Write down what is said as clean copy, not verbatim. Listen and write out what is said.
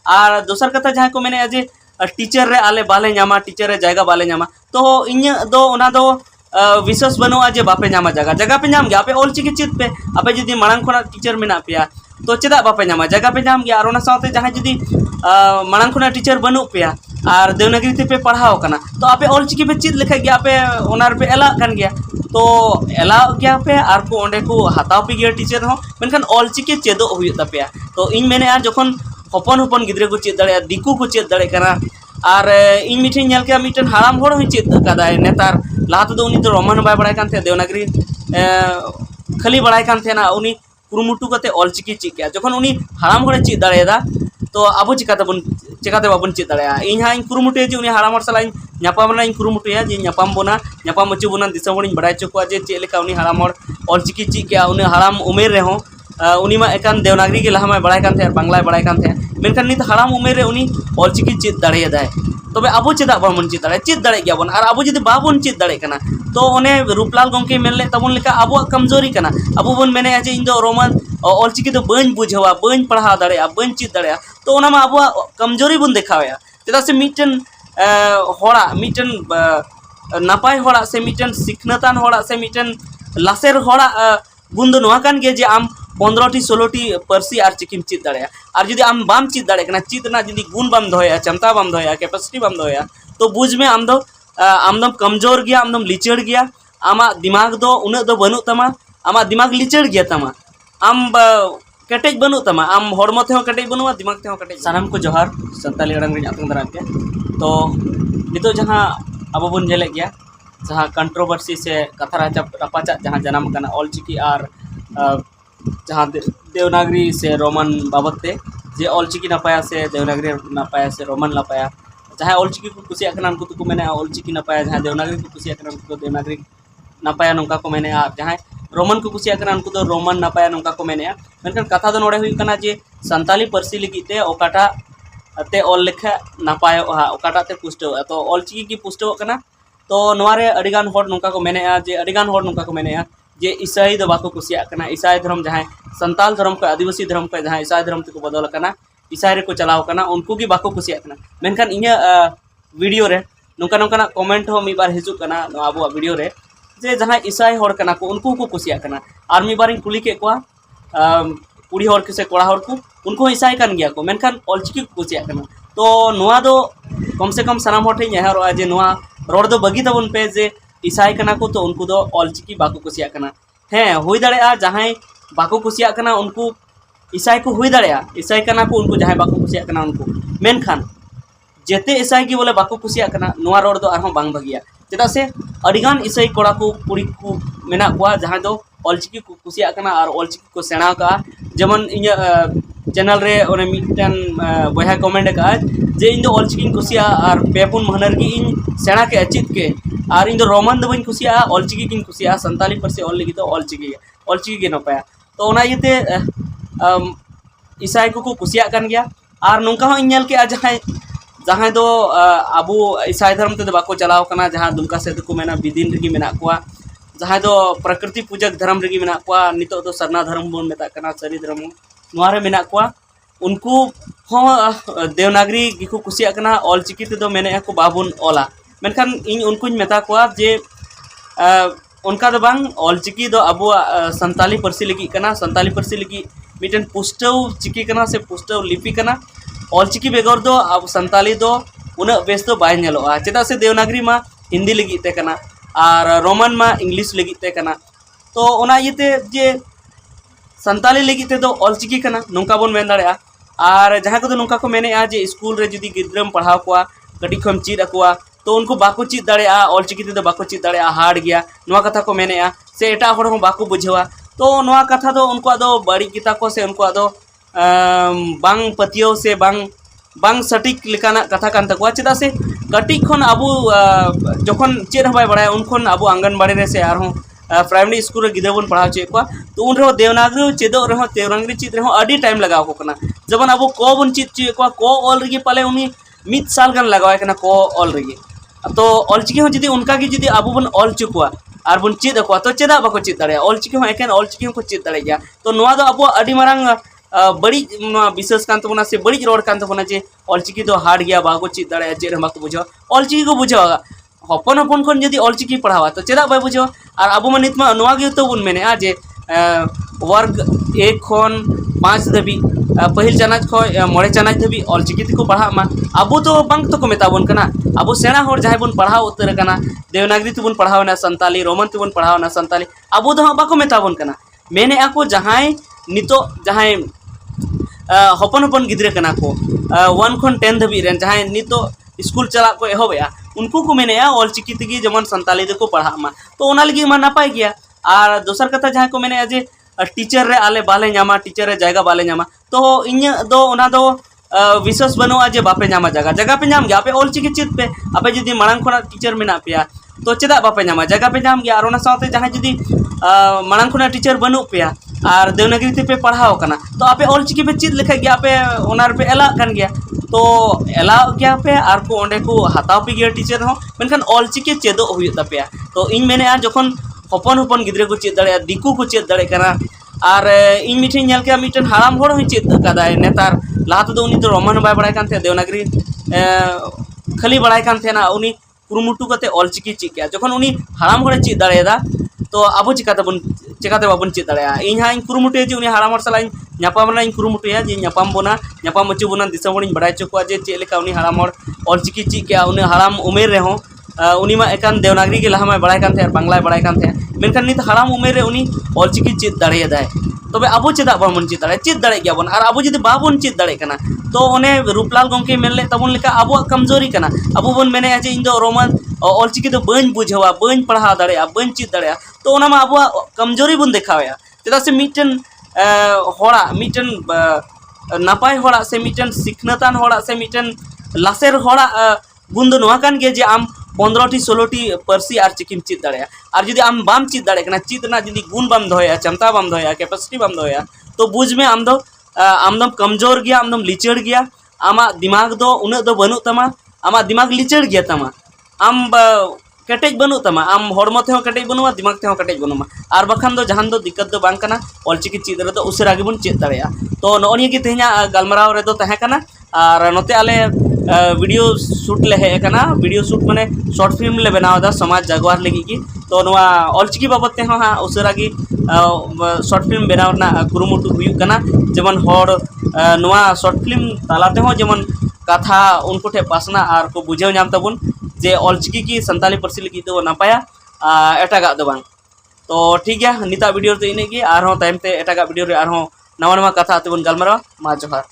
और दोसर कथा जहाँ को मेने जे टीचर रे आले बाले नामा टीचर रे जगह बाले नामा तो इन दो ओना दो विश्वास बनुआ जे बापे नामा जगह पे नाम गया आपे ऑलचिकी चित पे आपे जुदी मांग खोना टीचर मेना पे तो चेदा बापे नामा जगह पे नाम गया और ओना साथे जहाँ जुदी मांग खोना टीचर बनु पे और देवनागरी ते पे पढ़ाओ कना तो आपे ऑलचिकी पे चित लिखा गया आपे ओनार पे एला कन गया तो एला गया पे और को ओंडे को हताव पे गया टीचर हो मेनखान ऑलचिकी चेदो हुई तपे तो इन मेने आ जखन हपन हपन गिद्रे को चेद दाड़े दिकू को चेद दाड़े कना और इन मिठन नेल के मिठन हाराम होड़ ही चेद कादाय नेतार लाहाते दो उनी तो रोमान बाय बड़ाय कान थे देवनागरी खाली बड़ाय कान थे ना उनी कुरुमुटु कते ऑलचिकी चेद गया जखन उनी हाराम होड़ चेद दाड़ेदा तो अब चिकाते बाबन चेद दाड़ेया इन हा इन कुरुमुटु जे उनी हाराम होड़ सला ᱧᱟᱯᱟᱢ ᱨᱮᱱᱟᱜ ᱤᱧ ᱠᱩᱨᱩᱢᱩᱴᱩᱭᱟ ᱡᱮ ᱧᱟᱯᱟᱢ ᱦᱚᱪᱚ ᱵᱚᱱᱟ ᱫᱤᱥᱚᱢ ᱦᱚᱲᱤᱧ ᱵᱟᱲᱟᱭ ᱦᱚᱪᱚ ᱠᱚᱣᱟ ᱡᱮ ᱪᱮᱫ ᱞᱮᱠᱟ ᱩᱱᱤ ᱦᱟᱲᱟᱢ ᱦᱚᱲ ᱚᱞᱪᱤᱠᱤ ᱪᱮᱫ ᱠᱮᱜᱼᱟ ᱩᱱᱤ ᱦᱟᱲᱟम ᱩᱢᱮᱨ ᱨᱮᱦᱚᱸ उनी मा एकान देवनागरी के लहा बड़ा बांग्ला बड़ा मेनखान नित हराम उमेर उनी ऑलचिकी चेद दाड़ेदाय तबे अब चेदा बाबन चेद दाड़े गयाबन और अब जुदी बाबन चेद दाड़े कना तो ओने रूपलाल गंके मेन ले तबन लेका अब कमजोरी कना अब बन मेने जे इन दो रोमान ऑलचिकी तो बन बुझावा बन पढ़ा दाड़े बन चेद दाड़े तो ओना मा अब कमजोरी बन देखावेया चेदा से मिटन होड़ा मिटन नापाय होड़ा से मिटन सिखनतान होड़ा से मिटन लासेर होड़ा गुण दो नोआ कान गे जे आम 15टी 16टी पार्सी और चिकिम चेद दाड़ेया और जुदी आम बाम चेद दाड़े कना चेद ना जुदी गुण बाम दोया क्षमता बाम दोया कैपेसिटी बाम दोया तो बुझ में आमदम कमजोर गया आमदम लिचड़ गया आमा दिमाग दो उन दो बनु तमा आमा दिमाग लिचड़ गया तमा आम कटेज बनु तमा आम हड़मो ते कटेज बनुआ दिमाग ते कटेज सानाम को जोहार संताली अड़ंग रे आतंग दाराम के तो नितो जहां अब बन झेले गया जहां कंट्रोवर्सी से कथा रापाचा जहां जन्म कना ऑलचिकी और जहाँ देवनागरी से रोमन बाबते जे ऑलचिकी नपाया से देवनागरी नपाया से रोमन नपाया जहाँ ऑलचिकी को कुसिया कना उनको तो मैंने ऑलचिकी नपाया जहाँ देवनागरी को कुसिया कना उनको देवनागरी नपाया नौका को मैंने जहाँ रोमन को कुसिया कना उनको तो रोमन नपाया नौका को मैंने मेनखान कथा दो नोड़े हुई कना जे संताली पार्सी लगिते ओकाटा ते ऑल लेखा नपाय ओकाटा ते पुष्टव तो ऑलचिकी की पुष्टव कना तो नोवारे अडिगान होड़ नौका को मैंने जे अडिगान होड़ नौका को मैंने जे ईसाई दो बाको कुसिया कना ईसाई धर्म जहाँ संताल धर्म को आदिवासी धर्म को जहाँ ईसाई धर्म को बदल कना ईसाई को चलाव कना उनको की बाको कुसिया कना मेनखान इन्या वीडियो रे नौका नौका कमेंट हो मिबार हिजुक कना अब वीडियो रे जे जहाँ ईसाई होड़ कना को उनको को कुसिया कना और मिबार कुली के को कुड़ी होड़ से कोड़ा होड़ को उनको ईसाई कान गया को मेनखान ऑलचिकी को कुसिया कना तो नोआ दो कम से कम सनाम होठ नेहर जे नोआ रोड दो बगी तबन पे जे ईसाई कना को तो उनको दो ऑलचिकी बाको कुसिया कना हैं हुई दाड़ेया जहाँ बाको कुसिया कना उनको ईसाई को हुई दाड़ेया ईसाई कना को उनको जहाँ बाको कुसिया कना उनको मेनखान जेते ईसाई की बोले बाको कुसिया कना नोआ रोड दो आरहों बांग भगिया चेदा से अडिगान ईसाई कोड़ा को कुड़ी को मेना कोआ जहाँ दो ऑलचिकी को कुसिया कना और ऑलचिकी को सेना का जेमन इन चैनल रे ओने मिटन बया कमेंट का जे इन दो ऑलचिकी कुसिया और पेपुन महनर की इन सेना के अचित के और इन दो रोमन दो बन कुसिया ऑलचिकी की कुसिया संताली पार्सी ऑल लगी तो ऑलचिकी के नपाया तो ओना इते ईसाई को कुसिया कान गया और नौका हो इनल के जहाँ दो अबू ईसाई धर्म ते बाको चलाव कना जहाँ दुमका से को मेना बिदिन रगी मेना कोआ जहाँ दो प्रकृति पूजक धर्म रगी मेना कोआ नितो दो सरना धर्म बोन मेता कना सरी धर्म नोआरे मेना कोआ उनको हो देवनागरी गिको कुसिया कना ऑलचिकी ते दो मेने को बाबुन ओला मेनखान इन उनको मेता कोआ जे उनका दो बांग ऑलचिकी दो अब संताली पार्सी लगी कना संताली पार्सी लगी मिटन पुष्टव चिकी कना से पुष्टव लिपि कना ऑलचिकी बेगर दो अब संताली दो उन बेस दो बाय नेलोआ चेदा से देवनागरी मा हिंदी लगी ते कना और रोमन मा इंग्लिश लगी ते कना तो ओना इते जे संताली लगी ते दो ऑलचिकी कना नौका बन मेन दाड़ेया और जहाँ को नौका को मेने जे स्कूल रे जुदी गिद्रम पढ़ाव कोआ कटी खम चीद अकुआ तो उनको बाको चीज दाड़ेया ऑलचिकी ते दो बाको चीज दाड़ेया हार्ड गया नोआ कथा को मेने से एटा होड़ हो बाको बुझेवा तो नोआ कथा दो उनको दो बड़ी गीता को से उनको दो बांग पतियो से बांग सटीक लेकाना कथा कान तकुआ चेदा से कटी खन अबू जखन चेद हबाय बड़ाय उनखन अबू आंगनबाड़ी रे से आरहों प्राइमरी स्कूल रे गिद्रा बन पढ़ाव चे को तो उन रे देवनागरी चेदो रे देवनागरी चीज रे अडी टाइम लगाव को कना जबन अबू को बन चीज चे को ऑल रे पाले उनी 1 साल गन लगाव कना को ऑल रे तो ऑलचिकी हो जुदी उनका की जुदी अबू बन ऑल चुकुआ और बन चेद को तो चेदा बाको चेद दाड़े ऑलचिकी हो एकेन ऑलचिकी को चेद दाड़े गया तो नोआ दो अबू अडी मारंग बड़ी विशेष कान तबना से बड़ी रोड कान तबना जे ऑलचिकी दो हार्ड गया बाको चीज दाड़े चे रे बाको बुझो ऑलचिकी को बुझावा हपन हपन खन यदि ऑलचिकी पढ़ावा तो चेदा बाय बुझो और अब मा नित मा नोवा गे तो बुन मेने जे वर्ग 1 खन 5 धबी पहिल चानाच खो मोड़े चानाच धबी ऑलचिकी को पढ़ा मा अब तो बांग तो को मेताबन कना अब सेना होर जहां बन पढ़ाव उतर कना देवनागरी तबन पढ़ावना संताली रोमन तबन पढ़ावना संताली अब तो बाको मेताबन कना मेने आको जहां नितो जहां हपन हपन गिद्रे कना को 1 खन 10 धबी रेन जहां नितो स्कूल चला को एहोबया उनको को मेने ऑलचिकी तगी जमन संताली को पढ़ा मा तो ओना लगी मा नापाय गया और दोसर कथा जहां को मेने जे टीचर रे आले बाले नामा टीचर रे जायगा बाले नामा तो इन दो ओना दो विशेष बनुआ जे बापे नामा जगह पे नाम गया आपे ऑलचिकी चित पे आपे जदी मांग खना टीचर मेना पेया तो चेदा बापे नामा जगह पे नाम गया और ओना साथे जहां जदी मांग खना टीचर बनु पेया और देवनागरी ते पे पढ़ाओ कना तो आपे ऑलचिकी पे चित लिखा गया आपे ओनार पे एला कन गया तो एला गया पे और को ओंडे को हताव पे गया टीचर हो मेनखान ऑलचिकी चेदो हुई तपेया तो इन मेने आ जखन हपन हपन गिद्रे को चेद दाड़े दिकू को चेद दाड़े कना और इन मिठे नेल के मिटन हाराम होड़ हो चेद कदाय नेतार लात दो उनी तो रोमन बाय बड़ाय कान थे देवनागरी खाली बड़ाय कान थे ना उनी कुरुमुटु कते ऑलचिकी चेद के जखन उनी हाराम होड़ चेद दाड़ेदा तो अब चिकाते बाबन चेद दाड़े इन हाँ कुरुमुटु जे उनी हाराम होड़ सला ᱧᱟᱯᱟᱢ ᱨᱮᱱᱟᱜ ᱠᱩᱨᱩᱢᱩᱴᱩᱭᱟ ᱡᱮ ᱧᱟᱯᱟᱢ ᱵᱚᱱᱟ ᱧᱟᱯᱟᱢ ᱦᱚᱪᱚ ᱵᱚᱱᱟ ᱫᱤᱥᱚᱢ ᱦᱚᱲᱤᱧ ᱵᱟᱲᱟᱭ ᱦᱚᱪᱚ ᱠᱚᱣᱟ ᱡᱮ ᱪᱮᱫ ᱞᱮᱠᱟ ᱩᱱᱤ ᱦᱟᱲᱟᱢ ᱦᱚᱲ ᱚᱞᱪᱤᱠᱤ ᱪᱮᱫ ᱠᱮᱜᱼᱟ ᱩᱱᱤ ᱦᱟᱲᱟम ᱩᱢᱮᱨ ᱨᱮᱦᱚᱸ उनी मा एकान देवनागरी के लहा बड़ा बांग्ला बड़ा मेनखान नित हड़ाम उमेर रे उनी ऑलचिकी चेद दाड़े तबे अब चेदा बाबन चेद दाड़े चेद दाड़े गयाबन और अब जदि बाबन चेद दाड़े कना तो ओने रूपलाल गंके मेन ले तबन लेका अब कमजोरी कना अब बन मेने जे इन दो रोमन ऑलचिकी तो बन बुझावा बन पढ़ा दाड़े बन चेद दाड़े तो ओना मा अब कमजोरी बन देखावे चेदा से मिटन होड़ा मिटन नापाय होड़ा से मिटन सिखनतान होड़ा से मिटन लासेर होड़ा गुण दो नोआ कान गे जे आम 15टी 16टी पार्सी और चिकिम चेद दाड़े और जदि आम बाम चेद दाड़े कना चेद ना जदि गुण बाम दोया क्षमता बाम दोया कैपेसिटी बाम दोया तो बुझ में आमदम कमजोर गया आमदम लिचड़ गया आमा दिमाग दो उन दो बनू तमा आमा दिमाग लिचड़ गया तमा आम केटेज बनू तमा आम हड़मो ते केटेज बनुआ दिमाग ते केटेज बनुमा और बखान दो जहान दो दिक्कत दो बांग कना ऑलचिकी चेद रे तो उसरा गे बन चेद दाड़ेया तो नोनिया की तेहना गलमराव रे दो तहे कना और नोते आले वीडियो शूट ले हे कना वीडियो शूट माने शॉर्ट फिल्म ले बनावदा समाज जागवार लगी की तो नोआ ऑलचिकी बाबत ते हाँ उसरा की शॉर्ट फिल्म बनावना कुरुमुटु हुयु कना जेमन हर नोआ शॉर्ट फिल्म तालाते हो जेमन कथा उनको ठे पासना और को बुझाव नाम तबुन जे ऑलचिकी की संताली पार्सी लगी तो नापाया एटागा दो बांग तो ठीक है निता वीडियो तो इने की और तायम ते एटागा वीडियो रे और नवा नवा कथा तेबन गलमरा मा जोहार।